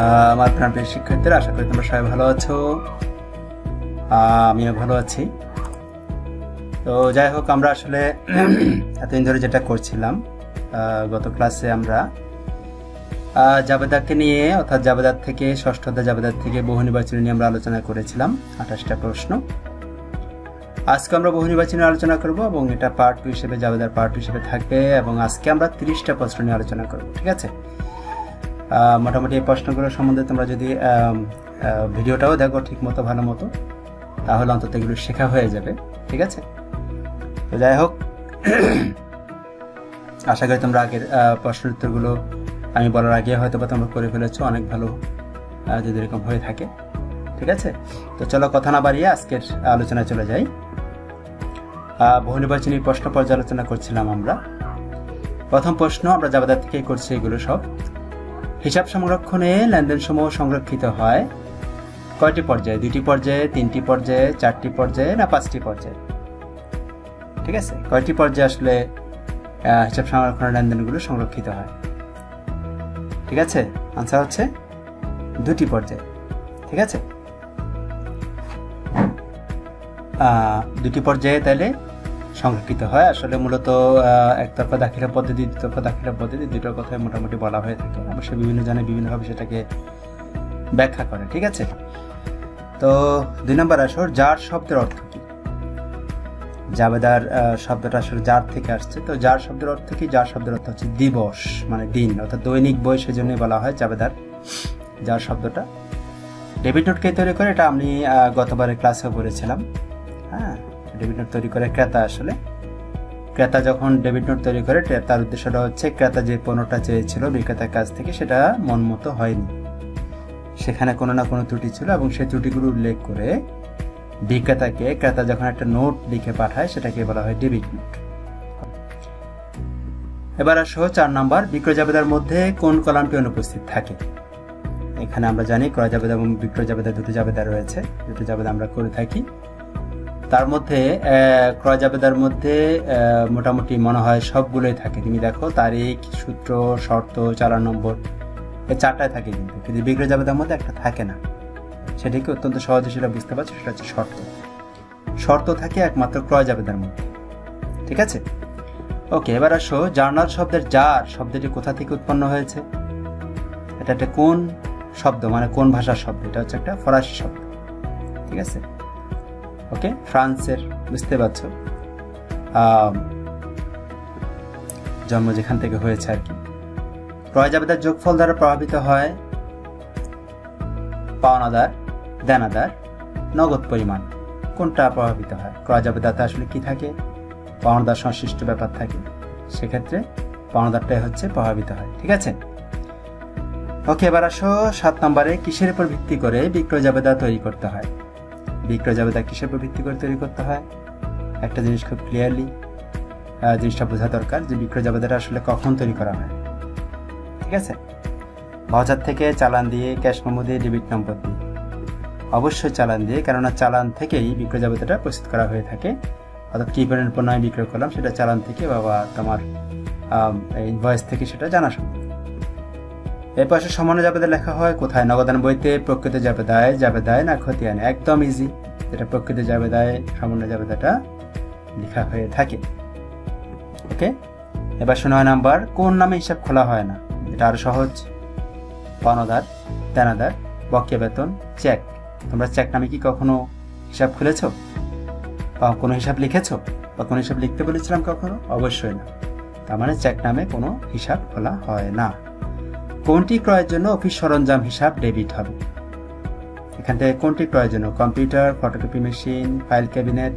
আমার প্রাণপ্রিয় শিক্ষার্থীরা, আশা করি তোমরা সবাই ভালো আছো। আমিও ভালো আছি। তো যাই হোক, আমরা আসলে এতদিন ধরে যেটা করছিলাম, গত ক্লাসে আমরা জাবেদাকে নিয়ে, অর্থাৎ জাবেদার থেকে ষষ্ঠ অধ্যায় জাবেদার থেকে বহু নির্বাচনী নিয়ে আমরা আলোচনা করেছিলাম 28টা প্রশ্ন। আজকে আমরা বহু নির্বাচনী আলোচনা করব এবং এটা পার্ট 2 হিসেবে, জাবেদার পার্ট 2 হিসেবে থাকবে এবং আজকে আমরা 30টা প্রশ্ন নিয়ে আলোচনা করব। ঠিক আছে? মোটামুটি এই প্রশ্নগুলো সম্বন্ধে তোমরা যদি ভিডিওটাও দেখো ঠিক মতো, ভালো মতো, তাহলে অন্তত এগুলো শেখা হয়ে যাবে। ঠিক আছে? তো যাই হোক, আশা করি তোমরা আগের প্রশ্নের উত্তরগুলো আমি বলার আগে হয়তো বা তোমরা করে ফেলেছো, অনেক ভালো যদি এরকম হয়ে থাকে। ঠিক আছে? তো চলো কথা না বাড়িয়ে আজকের আলোচনায় চলে যাই। বহু নির্বাচনী প্রশ্ন পর্যালোচনা করছিলাম আমরা। প্রথম প্রশ্ন আমরা জাবেদার থেকেই করছি। এগুলো সব হিসাব সংরক্ষণে লেনদেন সমূহ সংরক্ষিত হয় কয়টি পর্যায়ে? 2টি পর্যায়ে, 3টি পর্যায়ে, 4টি পর্যায়ে না 5টি পর্যায়ে? ঠিক আছে? কয়টি পর্যায়ে আসলে হিসাব সংরক্ষণের লেনদেনগুলো সংরক্ষিত হয়? ঠিক আছে? আনসার হচ্ছে 2টি পর্যায়ে। ঠিক আছে? 2টি পর্যায়ে তাহলে সংরক্ষিত হয়। আসলে মূলত একতরফা দাখিলা পদ্ধতি, দুতরফা দাখিলা পদ্ধতি, দুটোর কথাই মোটামুটি বলা হয়ে থাকে। অবশ্যই বিভিন্ন জনে বিভিন্নভাবে সেটাকে ব্যাখ্যা করে। ঠিক আছে? তো 2 নম্বর আসর, জার শব্দের অর্থ কি? জাবেদার শব্দটা আসলে জার থেকে আসছে। তো জার শব্দের অর্থ কি? জার শব্দের অর্থ হচ্ছে দিবস, মানে দিন, অর্থাৎ দৈনিক বই, সেজন্যই বলা হয় জাবেদার জার শব্দটা। ডেবিট নোট কে তৈরি করে? এটা আমি গতবারের ক্লাসে বলেছিলাম। হ্যাঁ, ডেবিট নোট তৈরি করে ক্রেতা। আসলে ক্রেতা যখন ডেবিট নোট তৈরি করে, তার উদ্দেশ্যটা হচ্ছে ক্রেতা যে পণ্যটা চেয়েছিল বিক্রেতার কাছ থেকে, সেটা মন মতো হয়নি, সেখানে কোনো না কোনো ত্রুটি ছিল এবং সেই ত্রুটিগুলো উল্লেখ করে বিক্রেতাকে ক্রেতা যখন একটা নোট লিখে পাঠায়, সেটাকে বলা হয় ডেবিট নোট। এবার আসো 4 নাম্বার, বিক্রয় জাবেদার মধ্যে কোন কলামটি অনুপস্থিত থাকে? এখানে আমরা জানি ক্রয় জাবেদা এবং বিক্রয় জাবেদা, দুটো জাবেদা রয়েছে, দুটো জাবেদা আমরা করে থাকি। তার মধ্যে ক্রয় জাবেদার মধ্যে মোটামুটি মনে হয় সবগুলোই থাকে। তুমি দেখো, তারিখ, সূত্র, শর্ত, চালান নম্বর, এই 4টাই থাকে, কিন্তু বিক্রয় জাবেদার মধ্যে একটা থাকে না। সেটাকে অত্যন্ত সহজে সেটা বুঝতে পারছো, সেটা হচ্ছে শর্ত। শর্ত থাকে একমাত্র ক্রয় জাবেদার মধ্যে। ঠিক আছে? ওকে, এবার আসো জার্নাল শব্দের জার শব্দটি কোথা থেকে উৎপন্ন হয়েছে? এটা একটা কোন শব্দ, মানে কোন ভাষার শব্দ? এটা হচ্ছে একটা ফরাসি শব্দ। ঠিক আছে? ওকে, ফ্রান্সের, বুঝতে পারছো, জন্ম যেখান থেকে হয়েছে আর কি। ক্রয় জাবেদার যোগফল দ্বারা প্রভাবিত হয় পাওনাদার, দেনাদার, নগদ পরিমাণ। কোনটা প্রভাবিত হয়? ক্রয় জাবেদাতে আসলে কি থাকে? পাওনাদার সংশ্লিষ্ট ব্যাপার থাকে, সেক্ষেত্রে পাওনাদারটাই হচ্ছে প্রভাবিত হয়। ঠিক আছে? ওকে, এবার আসো 7 নম্বরে, কিসের উপর ভিত্তি করে বিক্রয় জাবেদা তৈরি করতে হয়? বিক্রয় জাবেদা কিসের উপর ভিত্তি করে তৈরি করতে হয়? একটা জিনিস খুব ক্লিয়ারলি জিনিসটা বোঝা দরকার যে বিক্রয় জাবেদাটা আসলে কখন তৈরি করা হয়। ঠিক আছে? বাজার থেকে, চালান দিয়ে, ক্যাশ মেমো দিয়ে, ডেবিট নম্বর দিয়ে। অবশ্যই চালান দিয়ে, কেননা চালান থেকেই বিক্রয় জাবেদাটা প্রস্তুত করা হয়ে থাকে। অর্থাৎ কি পরিমাণ পণ্য আমি বিক্রয় করলাম, সেটা চালান থেকে বা তোমার ইনভয়েস থেকে সেটা জানা সম্ভব। এর পাশে সামান্য জাবেদা লেখা হয় কোথায়? নগদান বইতে, প্রকৃত জাবেদায়, জাবেদায় না খতিয়ানে। একদম ইজি, যেটা প্রকৃত জাবেদায় সামান্য জাবেদাটা লেখা হয়ে থাকে। ওকে, এবার 9 নাম্বার, কোন নামে হিসাব খোলা হয় না? এটা আরো সহজ। পাওনাদার, দেনাদার, বকেয়া বেতন, চেক। তোমরা চেক নামে কি কখনো হিসাব খুলেছ বা কোনো হিসাব লিখেছ বা কোনো হিসাব লিখতে বলেছিলাম কখনো? অবশ্যই না। তার মানে চেক নামে কোনো হিসাব খোলা হয় না। কোনটি ক্রয়ের জন্য অফিস সরঞ্জাম হিসাব ডেবিট হবে? এখান থেকে কোনটি ক্রয়ের জন্য? Computer, photocopy machine, file cabinet,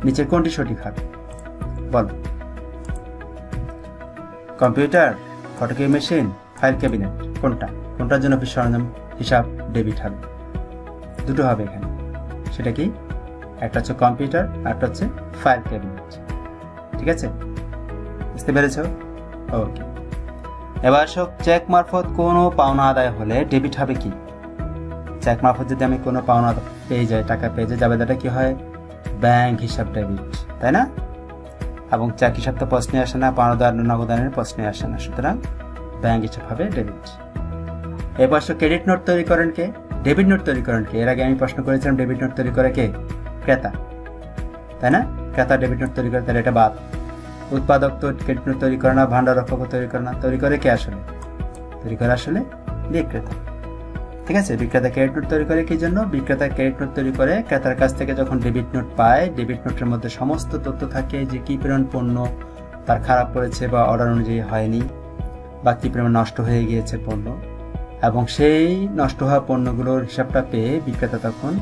নিচের কোনটি সঠিক হবে? বলো। Computer, photocopy machine, file cabinet, কোনটা? কোনটার জন্য অফিস সরঞ্জাম হিসাব ডেবিট হবে? দুটো হবে এখানে। সেটা কি? একটা হচ্ছে কম্পিউটার, আর একটা হচ্ছে ফাইল ক্যাবিনেট। ঠিক আছে? বুঝতে পেরেছ? ওকে, এবার সব চেক মারফত কোনো পাওনা আদায় হলে ডেবিট হবে কি? চেক মারফত যদি আমি কোনো পাওনা পেয়ে যাই, টাকা পেয়ে যাই, জাবেদাটা কি হয়? ব্যাংক হিসাব ডেবিট, তাই না? এবং চেক হিসাব তো প্রশ্নে আসে না, পাওনাদার নগদানের প্রশ্নে আসে না, সুতরাং ব্যাংক হিসাব হবে ডেবিট। এই পাশে ক্রেডিট নোট তৈরি করেন কে? ডেবিট নোট তৈরি করেন কে? এর আগে আমি প্রশ্ন করেছিলাম ডেবিট নোট তৈরি করে কে? ক্রেতা, তাই না? ক্রেতা ডেবিট নোট তৈরি করে, তাহলে এটা বাদ। উৎপাদক তো ক্রেডিট নোট তৈরি করে না, ভান্ডাররক্ষক তৈরি করে না, তৈরি করে কে আসলে? তৈরি করে আসলে বিক্রেতা। ঠিক আছে, বিক্রেতা ক্রেডিট নোট তৈরি করে কি জন্য? বিক্রেতা ক্রেডিট নোট তৈরি করে ক্রেতার কাছ থেকে যখন ডেবিট নোট পায়, ডেবিট নোটের মধ্যে সমস্ত তথ্য থাকে যে কি পরিমাণ পণ্য তার খারাপ পড়েছে বা অর্ডার অনুযায়ী হয়নি, বা কি পরিমাণ নষ্ট হয়ে গিয়েছে পণ্য, এবং সেই নষ্ট হওয়া পণ্যগুলোর হিসাবটা পেয়ে বিক্রেতা তখন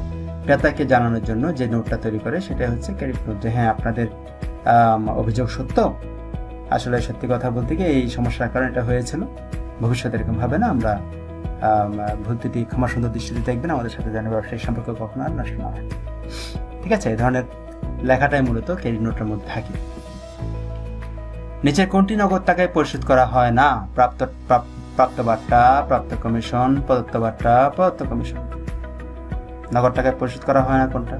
ক্রেতাকে জানানোর জন্য যে নোটটা তৈরি করে সেটা হচ্ছে ক্রেডিট নোট। যে হ্যাঁ, আপনাদের অভিযোগ সত্য, আসলে সত্যি কথা বলতে গিয়ে এই সমস্যার কারণে এটা হয়েছিল, ভবিষ্যতে এরকম হবে না, আমরা ভুল ত্রুটি ক্ষমা সুন্দর দৃষ্টিতে দেখবেন, আমাদের সাথে যেন ব্যবসায়িক সম্পর্ক কখনো আর নষ্ট না হয়। ঠিক আছে, এই ধরনের লেখাটাই মূলত ক্রেডিট নোটের মধ্যে থাকে। নিচের কোনটি নগদ টাকায় পরিশোধ করা হয় না? প্রাপ্ত বার্তা, প্রাপ্ত কমিশন, প্রদত্ত বার্তা, প্রদত্ত কমিশন। নগদ টাকায় পরিশোধ করা হয় না কোনটা?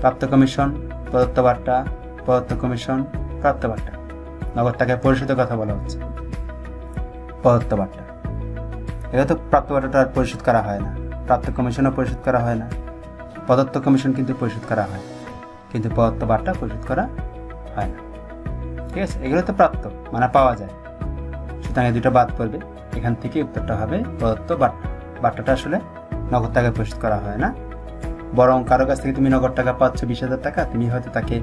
প্রাপ্ত কমিশন, প্রদত্ত বার্তা, প্রদত্ত কমিশন, প্রাপ্ত বার্তা। নগদ টাকায় পরিশোধের কথা বলা হচ্ছে প্রদত্ত বার্তা। এটা তো প্রাপ্ত বার্তাটা আর পরিশোধ করা হয় না, প্রাপ্ত কমিশনও পরিশোধ করা হয় না, প্রদত্ত কমিশন কিন্তু পরিশোধ করা হয়, কিন্তু প্রদত্ত বার্তা পরিশোধ করা হয় না। ঠিক আছে, এগুলো তো প্রাপ্ত মানে পাওয়া যায়, সুতরাং এই দুটো বাদ পড়বে। এখান থেকে উত্তরটা হবে প্রদত্ত বার্তা। বার্তাটা আসলে নগদ টাকায় পরিশোধ করা হয় না, বরং কারো কাছ থেকে তুমি নগদ টাকা পাচ্ছ 20,000 টাকা, তুমি হয়তো তাকে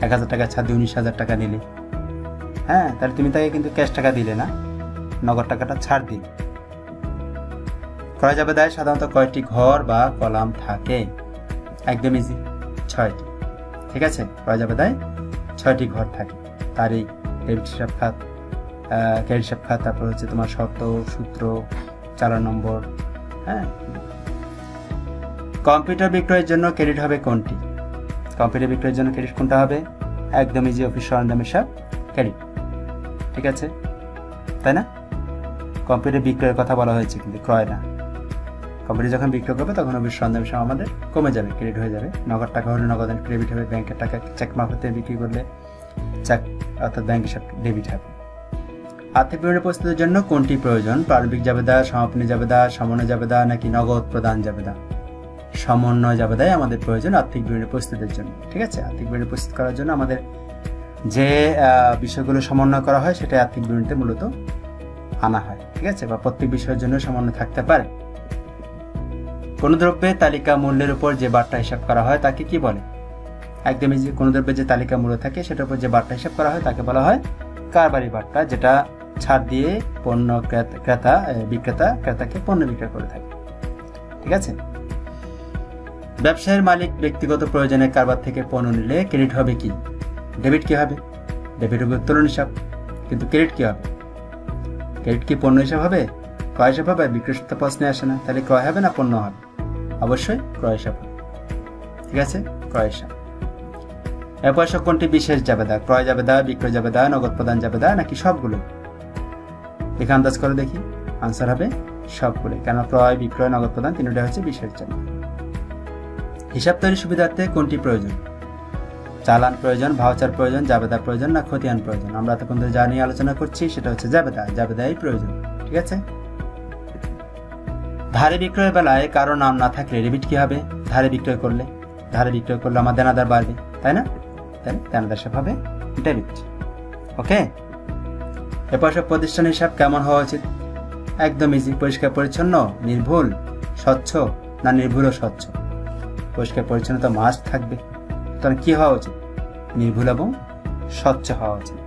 1,000 টাকা ছাড় দিয়ে 19,000 টাকা নিলে, হ্যাঁ, তাহলে তুমি তাকে কিন্তু ক্যাশ টাকা দিলে না, নগদ টাকাটা ছাড় দিলে। ক্রয় জাবেদায় সাধারণত কয়টি ঘর বা কলাম থাকে? একদম ইজি, 6টি। ঠিক আছে, ক্রয় জাবেদায় 6টি ঘর থাকে। তারই ডেবিট হিসাব খাত, ক্রেডিট হিসাব খাত, তারপর হচ্ছে তোমার শর্ত, সূত্র, চালান নম্বর। হ্যাঁ, কম্পিউটার বিক্রয়ের জন্য ক্রেডিট হবে কোনটি? কম্পিউটার বিক্রয়ের জন্য ক্রেডিট কোনটা হবে? একদম ইজি, অফিস সরঞ্জাম হিসাব ক্রেডিট। ঠিক আছে, তাই না? কম্পিউটার বিক্রয়ের কথা বলা হয়েছে, কিন্তু ক্রয় না। কম্পিউটার যখন বিক্রয় করবে তখন অফিস সরঞ্জাম হিসাব আমাদের কমে যাবে, ক্রেডিট হয়ে যাবে। নগদ টাকা হলে নগদ ক্রেডিট হবে, ব্যাংকের টাকা চেক মারফতে বিক্রি করলে চেক অর্থাৎ ব্যাংক হিসাব ডেবিট হবে। আর্থিক বিবরণী প্রস্তুতের জন্য কোনটি প্রয়োজন? প্রারম্ভিক জাবেদা, সমাপনী জাবেদা, সমন্বয় জাবেদা, নাকি নগদ প্রদান জাবেদা? সমন্বয় জাবেদাই আমাদের প্রয়োজন আর্থিক বিবরণী প্রস্তুতের জন্য। ঠিক আছে, আর্থিক বিবরণী প্রস্তুত করার জন্য আমাদের যে বিষয়গুলো সমন্বয় করা হয় সেটা আর্থিক বিবরণীতে মূলত আনা হয়। ঠিক আছে, বা প্রত্যেক বিষয়ের জন্য সমন্বয় থাকতে পারে। কোন দ্রব্যের তালিকা মূল্যের উপর যে বার্তা হিসাব করা হয় তাকে কি বলে? একদম ইজি, কোন দ্রব্যের যে তালিকা মূল্য থাকে সেটার উপর যে বার্তা হিসাব করা হয় তাকে বলা হয় কারবারি বার্তা, যেটা ছাড় দিয়ে পণ্য বিক্রেতা ক্রেতাকে পণ্য বিক্রয় করে থাকে। ঠিক আছে, ব্যবসায়ের মালিক ব্যক্তিগত প্রয়োজনে কারবার থেকে পণ্য নিলে ক্রেডিট হবে কি? ডেবিট কি হবে? ডেবিট হবে উত্তোলন হিসাব, কিন্তু ক্রেডিট কি হবে? ক্রেডিট কি পণ্য হিসাব হবে? ক্রয় হিসাব হবে? বিক্রয় সত্য প্রশ্নে আসে না, তাহলে ক্রয় হবে না পণ্য হবে? অবশ্যই ক্রয় হিসাব হবে। ঠিক আছে, ক্রয় হিসাব। এরপর কোনটি বিশেষ জাবেদা? ক্রয় জাবেদা, বিক্রয় জাবেদা, নগদ প্রদান জাবেদা, নাকি সবগুলো? দেখে আন্দাজ করে দেখি, আনসার হবে সবগুলো, কেন ক্রয়, বিক্রয়, নগদ প্রদান তিনটা হচ্ছে বিশেষ জাবেদা। হিসাব তৈরির সুবিধার্থে কোনটি প্রয়োজন? চালান প্রয়োজন, ভাউচার প্রয়োজন, জাবেদা প্রয়োজন, না খতিয়ান প্রয়োজন? আমরা এতক্ষণ যা নিয়ে আলোচনা করছি সেটা হচ্ছে জাবেদা, জাবেদাই প্রয়োজন। ঠিক আছে, ধারে বিক্রয়ের বেলায় কারো নাম না থাকলে ডেবিট কি হবে? ধারে বিক্রয় করলে আমার দেনাদার বাড়বে, তাই না? দেনাদার হিসাব হবে ডেবিট। ওকে, এরপর প্রতিষ্ঠান হিসাব কেমন হওয়া উচিত? একদম ইজি, পরিষ্কার পরিচ্ছন্ন, নির্ভুল, স্বচ্ছ, না নির্ভুল ও স্বচ্ছ? পরিষ্কার পরিচ্ছন্নতা মাস্ট থাকবে, তখন কি হওয়া উচিত? নির্ভুল এবং স্বচ্ছ হওয়া উচিত।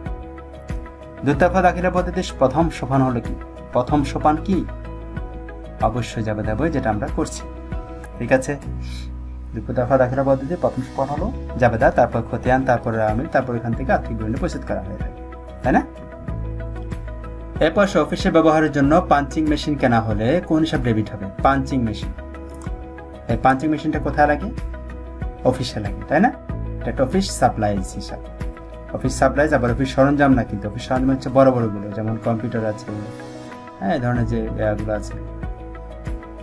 দুতরফা দাখিলা পদ্ধতির প্রথম সোপান হলো কি? প্রথম সোপান কি? অবশ্যই জাবেদা বই, যেটা আমরা করছি। ঠিক আছে, দুতরফা দাখিলা পদ্ধতির প্রথম সোপান হলো জাবেদা, তারপর খতিয়ান, তারপর আমিল, তারপর এখান থেকে আর্থিক বিবরণী প্রস্তুত করা হয়ে থাকে, তাই না? এরপর অফিসে ব্যবহারের জন্য পাঞ্চিং মেশিন কেনা হলে কোন হিসাব ডেবিট হবে? Punching machine. এই পাঞ্চিং মেশিনটা কোথায় লাগে? অফিসে লাগে, তাই না? এটা অফিস সাপ্লাইজ হিসাব। অফিস সাপ্লাইজ আবার অফিস সরঞ্জাম না, কিন্তু অফিস সরঞ্জাম হচ্ছে বড় বড়গুলো, যেমন কম্পিউটার আছে, হ্যাঁ, এই ধরনের যে গুলো আছে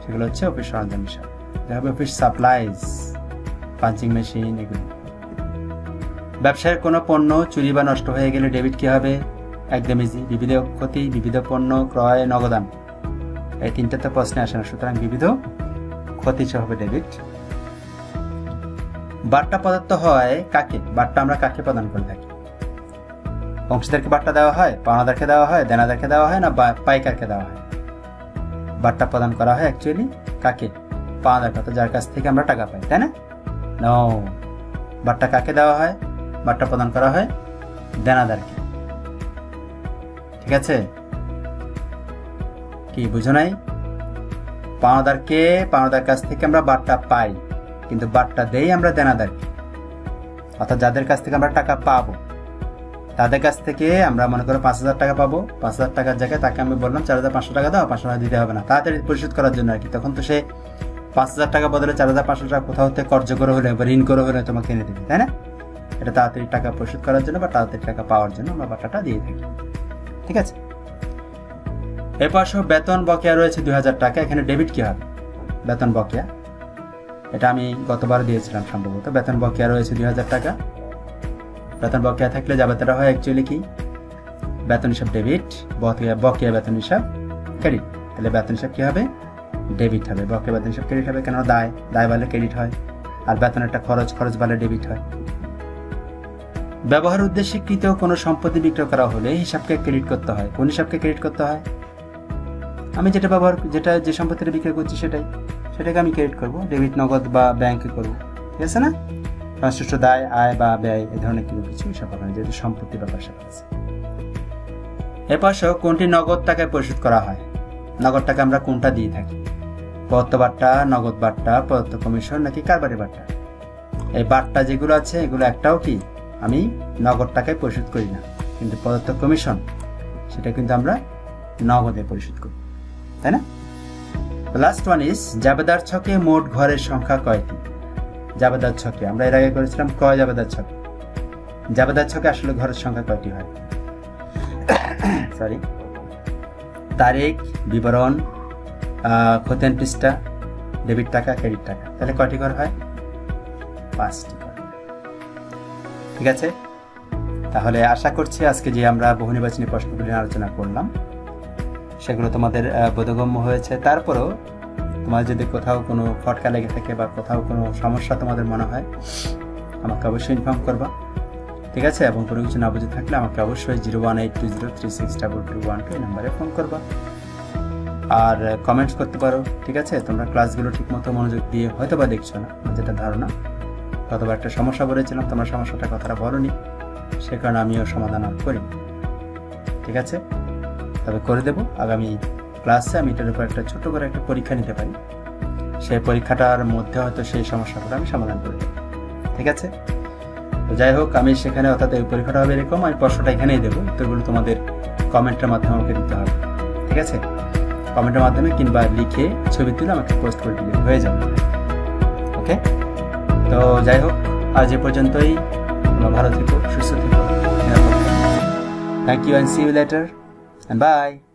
সেগুলো হচ্ছে অফিস সরঞ্জাম হিসাব। অফিস সাপ্লাইজ, পাঞ্চিং মেশিন, এগুলো। ব্যবসায়ের কোনো পণ্য চুরি বা নষ্ট হয়ে গেলে ডেবিট কি হবে? একদম ইজি, বিবিধ ক্ষতি, বিবিধ পণ্য, ক্রয়, নগদান। এই তিনটা তো প্রশ্নে আসে না, সুতরাং বিবিধ ক্ষতি হবে ডেবিট। বার্তা প্রদত্ত হয় কাকে? বার্তা আমরা কাকে প্রদান করে থাকি? অংশীদারকে বার্তা দেওয়া হয়, পাওনাদারকে দেওয়া হয়, দেনাদারকে দেওয়া হয় না পাইকারকে দেওয়া হয়? বার্তা প্রদান করা হয় অ্যাকচুয়ালি কাকে? পাওনাদারকে, তো যার কাছ থেকে আমরা টাকা পাই, তাই না? নো, বার্তা কাকে দেওয়া হয়? বার্তা প্রদান করা হয় দেনাদারকে। ঠিক আছে, কি বুঝো নাই? পাওনাদার কাছ থেকে আমরা বার্তা পাই, কিন্তু বার্তা দেই আমরা দেনাদারকে। অর্থাৎ যাদের কাছ থেকে আমরা টাকা পাবো তাদের কাছ থেকে আমরা মনে করো 5,000 টাকা পাবো, 5,000 টাকার জায়গায় তাকে আমি বললাম 4,500 টাকা দাও, 500 টাকা দিতে হবে না, তাড়াতাড়ি পরিশোধ করার জন্য আর কি। তখন তো সে 5,000 টাকা বদলে 4,500 টাকা কোথাও থেকে কর্জ করে হলে বা ঋণ করে হলে তোমাকে এনে দেবে, তাই না? এটা তাড়াতাড়ি টাকা পরিশোধ করার জন্য বা তাড়াতাড়ি টাকা পাওয়ার জন্য আমরা বার্তাটা দিয়ে থাকি। ঠিক আছে, এরপর সব বেতন বকেয়া রয়েছে 2,000 টাকা। এখানে ডেবিট কি হবে? বেতন বকেয়া, এটা আমি গতবার দিয়েছিলাম সম্ভবত। বেতন বকেয়া রয়েছে 2,000 টাকা। বেতন বকেয়া থাকলে যাবেতাটা হয় অ্যাকচুয়ালি কি? বেতন হিসাব ডেবিট, বকেয়া বেতন হিসাব ক্রেডিট। তাহলে বেতন হিসাব কি হবে? ডেবিট হবে। বকেয়া বেতন হিসাব ক্রেডিট হবে, কেন? দায় বাড়লে ক্রেডিট হয়, আর বেতন একটা খরচ বাড়লে ডেবিট হয়। ব্যবহার উদ্দেশ্যে কৃত কোনো সম্পত্তি বিক্রয় করা হলে হিসাবকে ক্রেডিট করতে হয়। কোন হিসাবকে ক্রেডিট করতে হয়? আমি যে সম্পত্তিটা বিক্রয় করছি সেটাকে আমি ক্রেডিট করবো, ডেবিট নগদ বা ব্যাংকে করবো। ঠিক আছে না? সংশ্লিষ্ট দায়, আয় বা ব্যয় এ ধরনের কিছু হিসাব হবে না, যেহেতু সম্পত্তি ব্যাপার স্যাপার আছে। এরপর কোনটি নগদ টাকায় পরিশোধ করা হয়? নগদ টাকা আমরা কোনটা দিয়ে থাকি? প্রদত্ত বার্তা, নগদ বার্তা, প্রদত্ত কমিশন নাকি কারবারি বার্তা? এই বার্তা যেগুলো আছে এগুলো একটাও কি আমি নগদ টাকায় পরিশোধ করি না, কিন্তু প্রদত্ত কমিশন সেটা কিন্তু আমরা নগদে পরিশোধ করি, তাই না? লাস্ট ওয়ান ইজ জাবেদার ছকে মোট ঘরের সংখ্যা কয়টি? জাবেদার ছকে আমরা এর আগে করেছিলাম ক্রয় জাবেদার ছকে। জাবেদার ছকে আসলে ঘরের সংখ্যা কয়টি হয়? সরি, তারিখ, বিবরণ, খতিয়ান পৃষ্ঠা, ডেবিট টাকা, ক্রেডিট টাকা। তাহলে কয়টি ঘর হয়? 5টি ঘর। ঠিক আছে, তাহলে আশা করছি আজকে যে আমরা বহু নির্বাচনী প্রশ্নগুলি আলোচনা করলাম সেগুলো তোমাদের বোধগম্য হয়েছে। তারপরেও তোমার যদি কোথাও কোনো ফটকা লেগে থাকে বা কোথাও কোনো সমস্যা তোমাদের মনে হয় আমাকে অবশ্যই ইনফর্ম করবা। ঠিক আছে, এবং কোনো কিছু না বুঝে থাকলে আমাকে অবশ্যই 01820362212 এই নাম্বারে ফোন করবা, আর কমেন্টস করতে পারো। ঠিক আছে, তোমরা ক্লাসগুলো ঠিকমতো মনোযোগ দিয়ে হয়তো বা দেখছো না, যেটা ধারণা। অথবা একটা সমস্যা বলেছিলাম, তোমরা সমস্যাটা কথাটা বলোনি, সে কারণে আমিও সমাধান করি। ঠিক আছে, তবে করে দেব আগামী ক্লাসে। আমি এটার উপর একটা ছোট করে একটা পরীক্ষা নিতে পারি, সেই পরীক্ষাটার মধ্যে হয়তো সেই সমস্যাগুলো আমি সমাধান করে দেবো। ঠিক আছে, তো যাই হোক, আমি সেখানে অর্থাৎ এই পরীক্ষাটা হবে এরকম, আমি প্রশ্নটা এখানেই দেবো, উত্তরগুলো তোমাদের কমেন্টের মাধ্যমে আমাকে দিতে হবে। ঠিক আছে, কমেন্টের মাধ্যমে কিংবা লিখে ছবি তুলে আমাকে পোস্ট করে দিলে হয়ে যাবে। ওকে, তো যাই হোক, আজ এ পর্যন্তই। ভালো থেকো, সুস্থ থেকো, thank you, and see you later, and bye.